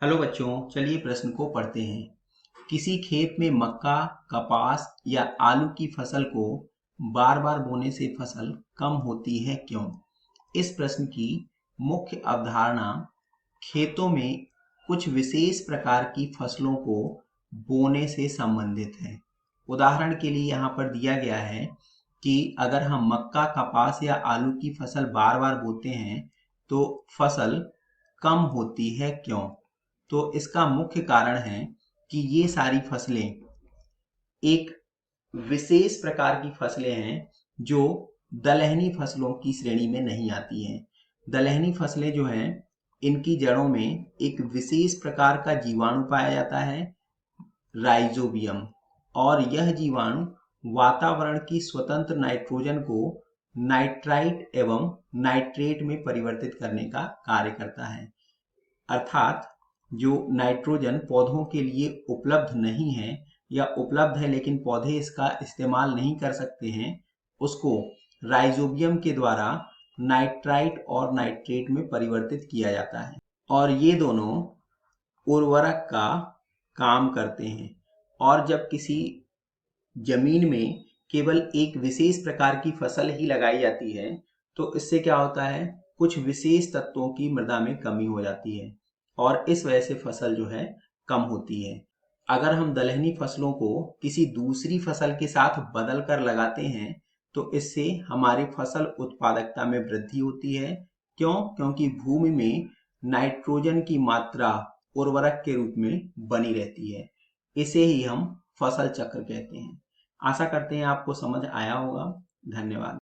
Hello बच्चों, चलिए प्रश्न को पढ़ते हैं। किसी खेत में मक्का, कपास या आलू की फसल को बार बार बोने से फसल कम होती है, क्यों? इस प्रश्न की मुख्य अवधारणा खेतों में कुछ विशेष प्रकार की फसलों को बोने से संबंधित है। उदाहरण के लिए यहाँ पर दिया गया है कि अगर हम मक्का, कपास या आलू की फसल बार बार बोते हैं तो फसल कम होती है, क्यों? तो इसका मुख्य कारण है कि ये सारी फसलें एक विशेष प्रकार की फसलें हैं जो दलहनी फसलों की श्रेणी में नहीं आती हैं। दलहनी फसलें जो हैं, इनकी जड़ों में एक विशेष प्रकार का जीवाणु पाया जाता है, राइजोबियम, और यह जीवाणु वातावरण की स्वतंत्र नाइट्रोजन को नाइट्राइट एवं नाइट्रेट में परिवर्तित करने का कार्य करता है। अर्थात जो नाइट्रोजन पौधों के लिए उपलब्ध नहीं है या उपलब्ध है लेकिन पौधे इसका इस्तेमाल नहीं कर सकते हैं, उसको राइजोबियम के द्वारा नाइट्राइट और नाइट्रेट में परिवर्तित किया जाता है और ये दोनों उर्वरक का काम करते हैं। और जब किसी जमीन में केवल एक विशेष प्रकार की फसल ही लगाई जाती है तो इससे क्या होता है, कुछ विशेष तत्वों की मृदा में कमी हो जाती है और इस वजह से फसल जो है कम होती है। अगर हम दलहनी फसलों को किसी दूसरी फसल के साथ बदल कर लगाते हैं तो इससे हमारी फसल उत्पादकता में वृद्धि होती है। क्यों? क्योंकि भूमि में नाइट्रोजन की मात्रा उर्वरक के रूप में बनी रहती है। इसे ही हम फसल चक्र कहते हैं। आशा करते हैं आपको समझ आया होगा। धन्यवाद।